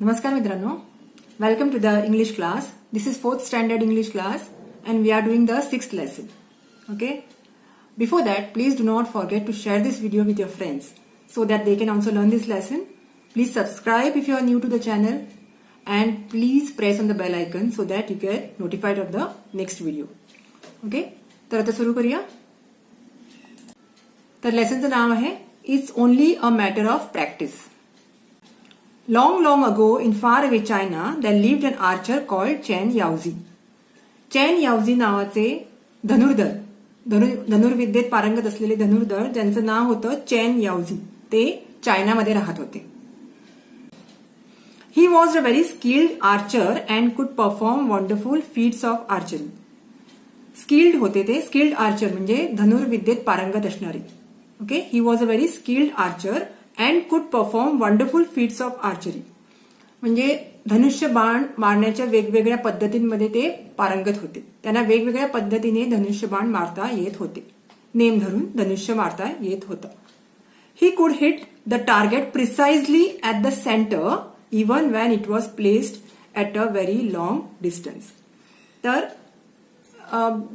Namaskar मित्रांनो, welcome to the English class. This is 4th standard English class and we are doing the 6th lesson. Okay. Before that, please do not forget to share this video with your friends so that they can also learn this lesson. Please subscribe if you are new to the channel and please press on the bell icon so that you get notified of the next video. Okay. तर आता सुरू करूया. तर लेसनचं नाव आहे It's only a matter of practice. Long, long ago in faraway China, there lived an archer called Chen Yaozi. Chen Yaozi नावाचे धनुर्विद्येत पारंगत असलेले धनुर्धर ज्यांचं नाव होतं चेन याओझी, ते चायनामध्ये राहत होते. He was a very skilled archer and could perform wonderful feats of archery. Skilled होते ते, स्किल्ड आर्चर म्हणजे धनुर्विद्येत पारंगत असणारे. Okay, he was a very skilled archer and could perform wonderful feats of archery. म्हणजे धनुष्य बाण मारण्याच्या वेगवेगळ्या पद्धतींमध्ये ते पारंगत होते. त्यांना वेगवेगळ्या पद्धतीने धनुष्य बाण मारता येत होते. नेम धरून धनुष्य मारता येत होतं. ही could hit the target precisely at the centre even when it was placed at a very long distance. तर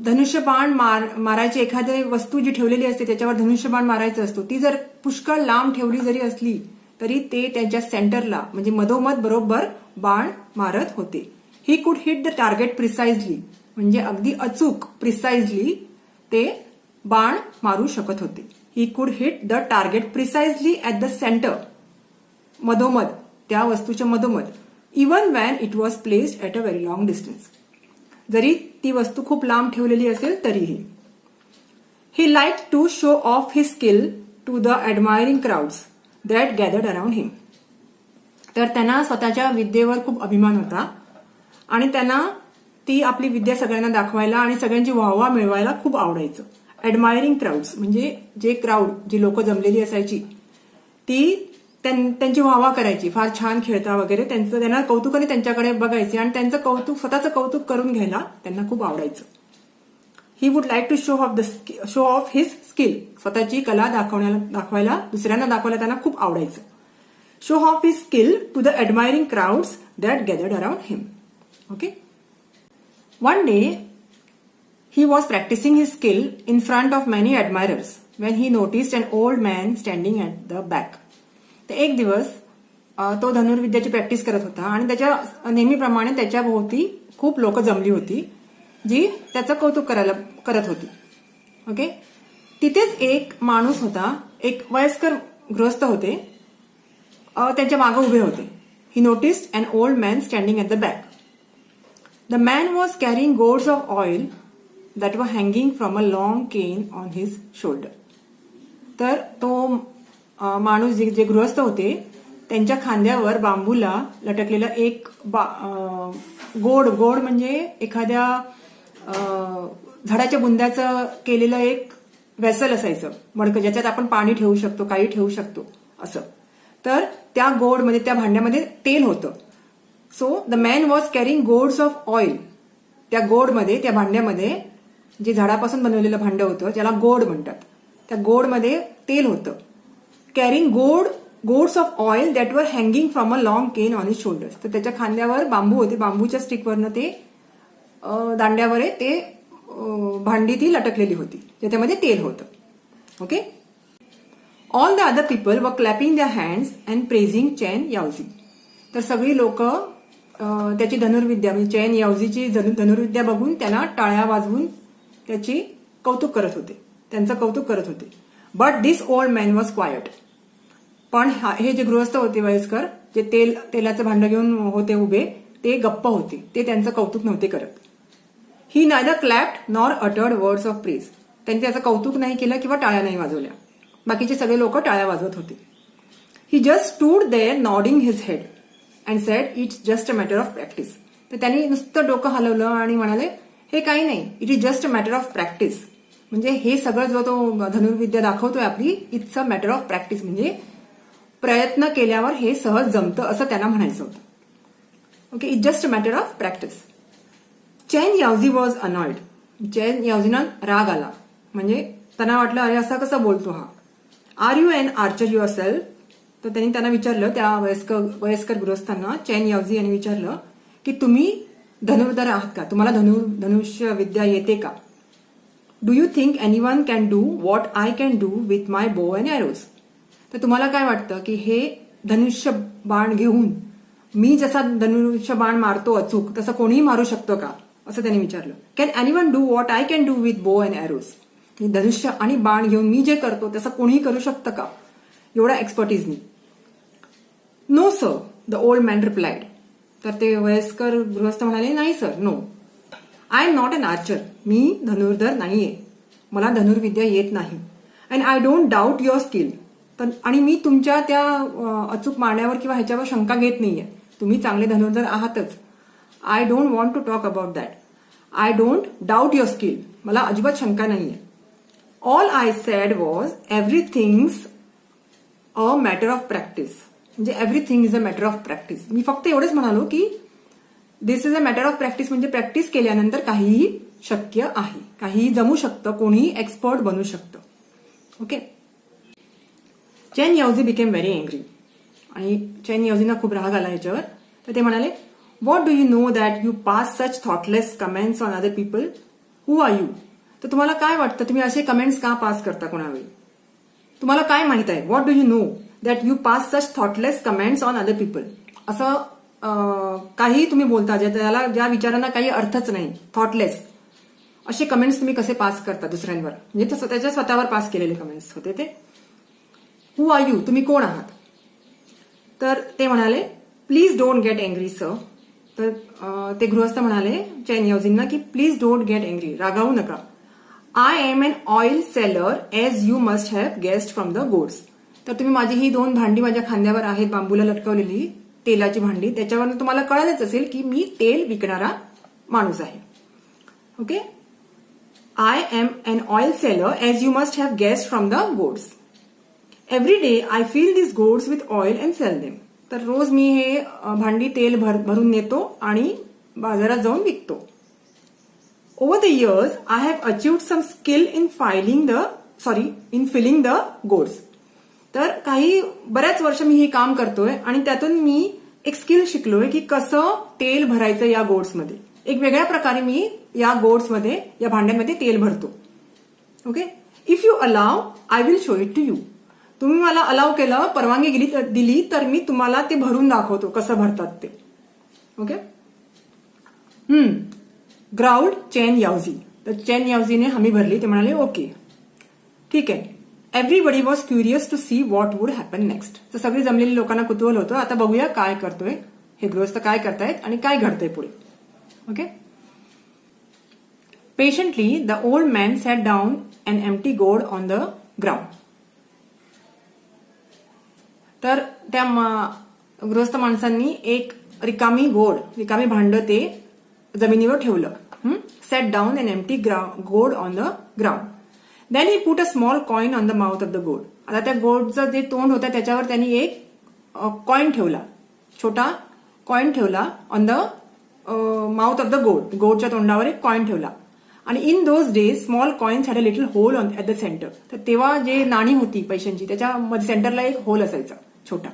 धनुष्यबाण मारायची एखादी वस्तू जी ठेवलेली असते त्याच्यावर धनुष्यबाण मारायचं असतो, ती जर पुष्कळ लांब ठेवली जरी असली तरी ते त्यांच्या सेंटरला म्हणजे मधोमध बरोबर बाण मारत होते. He could hit the target precisely म्हणजे अगदी अचूक प्रिसाइजली ते बाण मारू शकत होते. He could hit the target precisely at the centre, मधोमध, त्या वस्तूच्या मधोमध, even when it was placed at a very long distance, जरी ती वस्तू खूप लांब ठेवलेली असेल तरीही. He like to show off his skill to the admiring crowds that gathered around him. तर त्यांना स्वतःच्या विद्येवर खूप अभिमान होता आणि त्यांना ती आपली विद्या सगळ्यांना दाखवायला आणि सगळ्यांची वाहवा मिळवायला खूप आवडायचं. ऍडमायरिंग क्राऊड्स म्हणजे जे क्राऊड, जी लोक जमलेली असायची ती त्यांची वाहवा करायची, फार छान खेळता वगैरे, त्यांना कौतुकाने त्यांच्याकडे बघायचे आणि त्यांचं कौतुक, स्वतःचं कौतुक करून घ्यायला त्यांना खूप आवडायचं. He would like to show off his skill, स्वतःची कला दाखवायला दुसऱ्यांना दाखवायला त्यांना खूप आवडायचं. Show off his skill to the admiring crowds that gathered around him. Okay. One day he was practicing his skill in front of many admirers when he noticed an old man standing at the back. तर एक दिवस तो धनुर्विद्याची practice करत होता आणि त्याच्या नेहमीप्रमाणे त्याच्या भोवती खूप लोक जमली होती जी त्याचं कौतुक करत होती. ओके. तिथेच एक माणूस होता, एक वयस्कर गृहस्थ होते, त्यांच्या मागे उभे होते. He noticed an old man standing at the back. The man was carrying gourds of oil that were hanging from a long cane on his shoulder. तर तो माणूस जे गृहस्थ होते त्यांच्या खांद्यावर बांबूला लटकलेलं एक गोड म्हणजे एखाद्या झाडाच्या बुंद्याचं केलेलं एक व्हेसल असायचं, मडकं, ज्याच्यात आपण पाणी ठेवू शकतो, काही ठेवू शकतो असं. तर त्या गोडमध्ये, त्या भांड्यामध्ये तेल होतं. So the man was carrying gourds of oil. त्या गोडमध्ये, त्या भांड्यामध्ये, जे झाडापासून बनवलेलं भांडं होतं ज्याला गोड म्हणतात, त्या गोडमध्ये तेल होतं. Carrying gourds of oil that were hanging from a long cane on his shoulders. तर त्याच्या खांद्यावर बांबू होते, बांबूच्या स्टिकवरनं ते दांड्यावर ते भांडी ती लटकलेली होती ज्याच्यामध्ये तेल होतं. Okay. All the other people were clapping their hands and praising Chen Yaozhi. तर सगळी लोक त्याची धनुर्विद्या म्हणजे चेन याओझीची धनुर्विद्या बघून त्यांना टाळ्या वाजवून त्याची कौतुक करत होते, त्यांचं कौतुक करत होते. But this old man was quiet. पण हे जे गृहस्थ होते वयस्कर, जे तेलाचं भांडं घेऊन होते उभे, ते गप्प होते, ते त्यांचं कौतुक नव्हते करत. He neither clapped nor uttered words of praise. त्यांनी त्याचं कौतुक नाही केलं किंवा टाळ्या नाही वाजवल्या. बाकीचे सगळे लोक टाळ्या वाजवत होते. He just stood there nodding his head and said it's just a matter of practice. तर त्यांनी नुसतं डोकं हलवलं आणि म्हणाले, हे काही नाही, it is just a matter of practice. म्हणजे हे सगळं जो तो धनुर्विद्या दाखवतोय आपली, it's a matter of practice, म्हणजे प्रयत्न केल्यावर हे सहज जमतं असं त्यांना म्हणायचं होतं. Okay. It's just a matter of practice. Chen Yaozhi was annoyed. Chen याओझीना राग आला, म्हणजे त्यांना वाटलं, अरे असा कसा बोलतो हा. Are you an archer yourself. तर त्यांनी त्यांना विचारलं, त्या वयस्कर गृहस्थांना, चेन यावजी यांनी विचारलं की तुम्ही धनुर्धर आहात का, तुम्हाला धनुष्य विद्या येते का? Do you think anyone can do what I can do with my bow and arrows? तर तुम्हाला काय वाटतं की हे धनुष्य बाण घेऊन मी जसा धनुष्य बाण मारतो अचूक तसं कोणीही मारू शकतो का, असं त्यांनी विचारलं. Can anyone do what I can do with बो अँड एरोज? धनुष्य आणि बाण घेऊन मी जे करतो तसं कोणीही करू शकतं का, एवढा एक्सपर्टीजनी? No sir, the old man replied. तर ते वयस्कर गृहस्थ म्हणाले, नाही sir, no, I am not an archer. मी धनुर्धर नाहीये, मला धनुर्विद्या येत नाही. And I don't doubt your skill. आणि मी तुमच्या त्या अचूक मारण्यावर किंवा ह्याच्यावर शंका घेत नाहीये, तुम्ही चांगले धनुर्धर आहातच. I don't want to talk about that. I don't doubt your skill, मला अजिबात शंका नाहीये. All I said was everything's a matter of practice. म्हणजे everything is a matter of practice. मी फक्त एवढंच म्हणालो की this is a matter of practice, म्हणजे प्रॅक्टिस केल्यानंतर काहीही शक्य आहे, काहीही जमू शकतं, कोणीही एक्सपर्ट बनू शकतं. Okay. Chen Yaozhi became very angry. आणि चेन यावजींना खूप राग आला याच्यावर. तर ते म्हणाले, what do you know that you pass such thoughtless comments on other people? Who are you? तर तुम्हाला काय वाटतं, तुम्ही असे कमेंट्स का पास करता कोणावेळी? तुम्हाला काय माहित आहे? What do you know that you pass such thoughtless comments on other people? असं काही तुम्ही बोलता ज्या विचारांना काही अर्थच नाही, थॉटलेस असे कमेंट्स तुम्ही कसे पास करता दुसऱ्यांवर? म्हणजे त्याच्या स्वतःवर पास केलेले कमेंट्स होते ते. हु आर यू? तुम्ही कोण आहात? तर ते म्हणाले, please don't get angry sir. तर ते गृहस्थ म्हणाले चेन यावजींना की प्लीज डोंट गेट एंग्री, रागावू नका. I am an oil seller as you must have guessed from the gourds. तर तुम्ही माझी ही 2 भांडी माझ्या खांद्यावर आहेत, बांबूला लटकवलेली तेलाची भांडी, त्याच्यावर तुम्हाला कळालंच असेल की मी तेल विकणारा माणूस आहे. Okay. I am an oil seller as you must have guessed from the gourds. Every day I fill this gourds with oil and sell them. तर रोज मी हे भांडी तेल भरून नेतो आणि बाजारात जाऊन विकतो. Over the years I have achieved some skill in filling the gourds. तर बऱ्याच वर्ष मी हे काम करतोय आणि त्यातून मी एक स्किल शिकलोय की कसं तेल भरायचं या गोड्समध्ये. एक वेगळ्या प्रकारे मी या गोड्समध्ये, या भांड्यांमध्ये तेल भरतो. Okay. If you allow I will show it to you. तुम्ही मला अलाव केलं, परवानगी दिली तर मी तुम्हाला ते भरून दाखवतो कसं भरतात ते. ओके. ग्राउल्ड चेन यावजी. तर चेन यावजीने हमी भरली. ते म्हणाले, ओके, ठीक आहे. Everybody was curious to see what would happen next. तर सगळी जमलेली लोकांना कुतूहल होतं, आता बघूया काय करतोय हे गृहस्थ, काय करतायत आणि काय घडतंय पुढे. Okay. Patiently the old man sat down an empty gourd on the ground. तर त्या गृहस्थ माणसांनी एक रिकामी भांड ते जमिनीवर ठेवलं. Set down an empty gourd on the ground. Then he put a small coin on the mouth of the gourd. आता त्या गोडचं जे तोंड होतं त्याच्यावर त्यांनी एक कॉइन ठेवला, छोटा कॉइन ठेवला on the mouth of the gourd. गोडच्या तोंडावर एक कॉइन ठेवला. आणि in those days small coins had a little hole at the centre. तर तेव्हा जे नाणी होती पैशांची त्याच्या सेंटरला एक होल असायचा छोटा.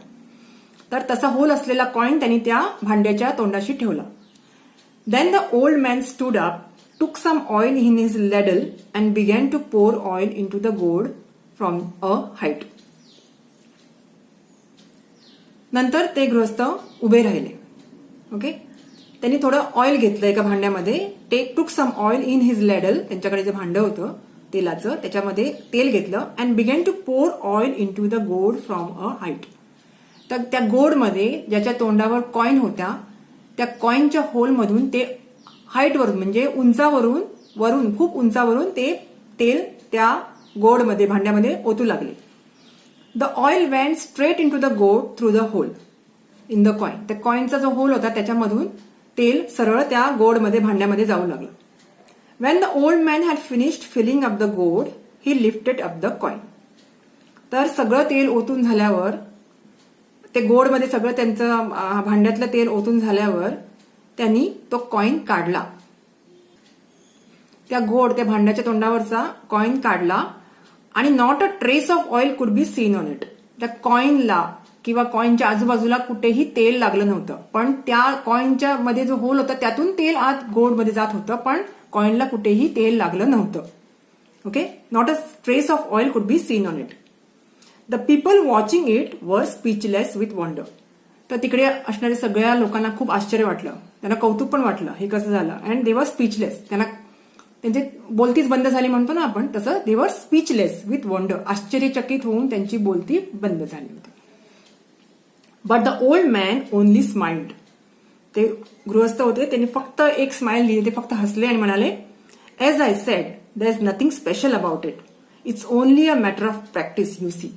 तर तसा होल असलेला कॉइन त्यांनी त्या भांड्याच्या तोंडाशी ठेवला. Then the old man stood up, took some oil in his ladle and began to pour oil into the gourd from a height. नंतर ते गृहस्थ उभे राहिले. ओके. त्यांनी थोडं ऑइल घेतलं एका भांड्यामध्ये. टूक सम ऑइल इन हिज लॅडल, त्यांच्याकडे जे भांडं होतं तेलाचं त्याच्यामध्ये तेल घेतलं. अँड बिगॅन टू पोर ऑइल इन टू द गोड फ्रॉम अ हाईट. तर त्या गोडमध्ये ज्याच्या तोंडावर कॉइन होत्या त्या कॉइनच्या होलमधून ते हाईटवरून म्हणजे वरून खूप उंचावरून ते तेल त्या गोडमध्ये भांड्यामध्ये ओतू लागले. The oil went straight into the gourd through the hole in the coin. त्या कॉइनचा जो होल होता त्याच्यामधून तेल सरळ त्या गोडमध्ये भांड्यामध्ये जाऊ लागलं. When the old man had finished filling up the gourd he lifted up the coin. तर सगळं तेल ओतून झाल्यावर, ते गोडमध्ये सगळं त्यांचं भांड्यातलं तेल ओतून झाल्यावर त्यांनी तो कॉइन काढला. त्या भांड्याच्या तोंडावरचा कॉइन काढला आणि not a trace of oil could be seen on it. त्या कॉइनला किंवा कॉइनच्या आजूबाजूला कुठेही तेल लागलं नव्हतं, पण त्या कॉइनच्या मध्ये जो होल होता त्यातून तेल आत गोल्डमध्ये जात होतं, पण कॉइनला कुठेही तेल लागलं नव्हतं. Okay, not a trace of oil could be seen on it. The people watching it were speechless with wonder. तर तिकडे असणाऱ्या सगळ्या लोकांना खूप आश्चर्य वाटलं, त्यांना कौतुक पण वाटलं हे कसं झालं. अँड दे वर स्पीचलेस, त्यांना त्यांची बोलतीच बंद झाली म्हणतो ना आपण तसं. दे वर स्पीचलेस विथ वंडर, आश्चर्यचकित होऊन त्यांची बोलती बंद झाली होती. But the old man only smiled. ते गृहस्थ होते, त्यांनी फक्त एक स्माइल दिली, ते फक्त हसले आणि म्हणाले, as I said there is nothing special about it, it's only a matter of practice you see.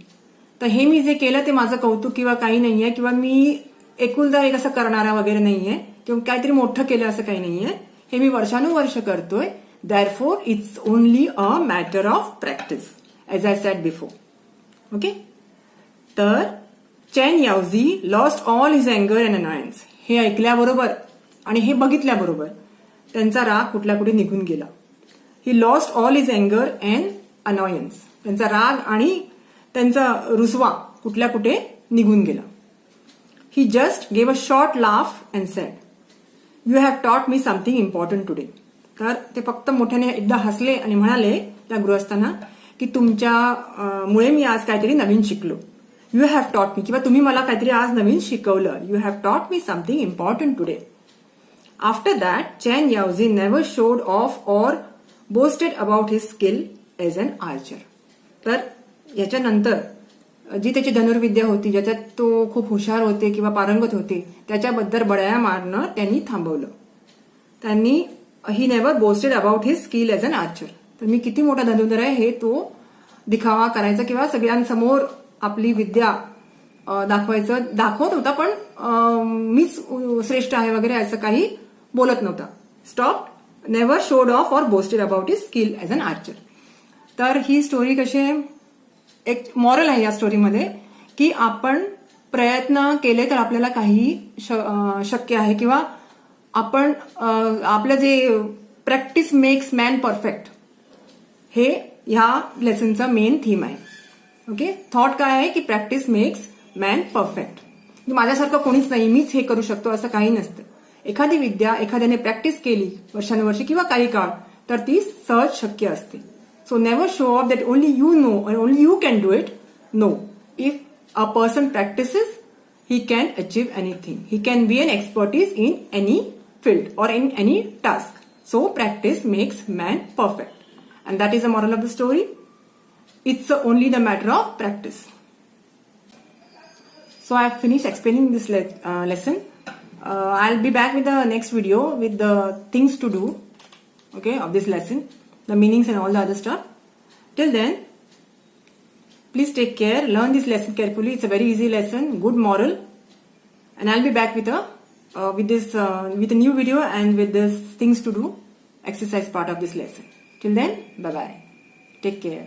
तर हे मी जे केलं ते माझं कौतुक किंवा काही नाहीये, किंवा मी एकुलदा एक असं करणारा वगैरे नाहीये, किंवा काहीतरी मोठं केलं असं काही नाहीये, हे मी वर्षानुवर्ष करतोय. Therefore, it's only a matter of practice, as I said before. Okay? तर Chen Yaozhi lost all his अँगर अँड अनॉयन्स. हे ऐकल्याबरोबर आणि हे बघितल्याबरोबर त्यांचा राग कुठल्या कुठे निघून गेला. ही लॉस्ट ऑल हिज अँगर अँड अनॉयन्स. त्यांचा राग आणि त्यांचा रुसवा कुठल्या कुठे निघून गेला. He just gave a short laugh and said, you have taught me something important today. तर ते फक्त मोठ्याने एकदा हसले आणि म्हणाले त्या गृहस्थांना की तुमच्या मुळे मी आज काहीतरी नवीन शिकलो. यू हॅव टॉट मी, किंवा तुम्ही मला काहीतरी आज नवीन शिकवलं. You have taught me something important today. After that Chen Yaozhi never showed off or boasted about his skill as an archer. तर याच्यानंतर जी त्याची धनुर्विद्या होती, ज्याच्यात तो खूप हुशार होते किंवा पारंगत होते, त्याच्याबद्दल बडया मारणं त्यांनी थांबवलं. त्यांनी he never boasted about his skill as an archer. तर मी किती मोठा धनुर्धर आहे हे तो दिखावा करायचा किंवा सगळ्यांसमोर आपली विद्या दाखवत होता, पण मीच श्रेष्ठ आहे वगैरे असं काही बोलत नव्हता. Stop, never showed off or boasted about his skill as an archer. तर ही स्टोरी कशी आहे, एक मॉरल आहे या स्टोरीमध्ये की आपण प्रयत्न केले तर आपल्याला काही शक्य आहे, किंवा आपण आपलं जे प्रॅक्टिस मेक्स मॅन परफेक्ट हे ह्या लेसनचं मेन थीम आहे. ओके, थॉट काय आहे की प्रॅक्टिस मेक्स मॅन परफेक्ट. माझ्यासारखं कोणीच नाही, मीच हे करू शकतो असं काही नसतं. एखादी विद्या एखाद्याने प्रॅक्टिस केली वर्षानुवर्षे किंवा काही काळ तर ती सहज शक्य असते. So never show off that only you know and only you can do it. No, if a person practices, he can achieve anything. He can be an expertise in any field or in any task. So practice makes man perfect. And that is the moral of the story. It's only the matter of practice. So I have finished explaining this lesson. I'll be back with the next video with the things to do, okay, of this lesson, the meanings and all the other stuff. Till then, please take care, learn this lesson carefully. It's a very easy lesson, good moral. And I'll be back with a new video and with this things to do exercise part of this lesson. Till then, bye bye. Take care.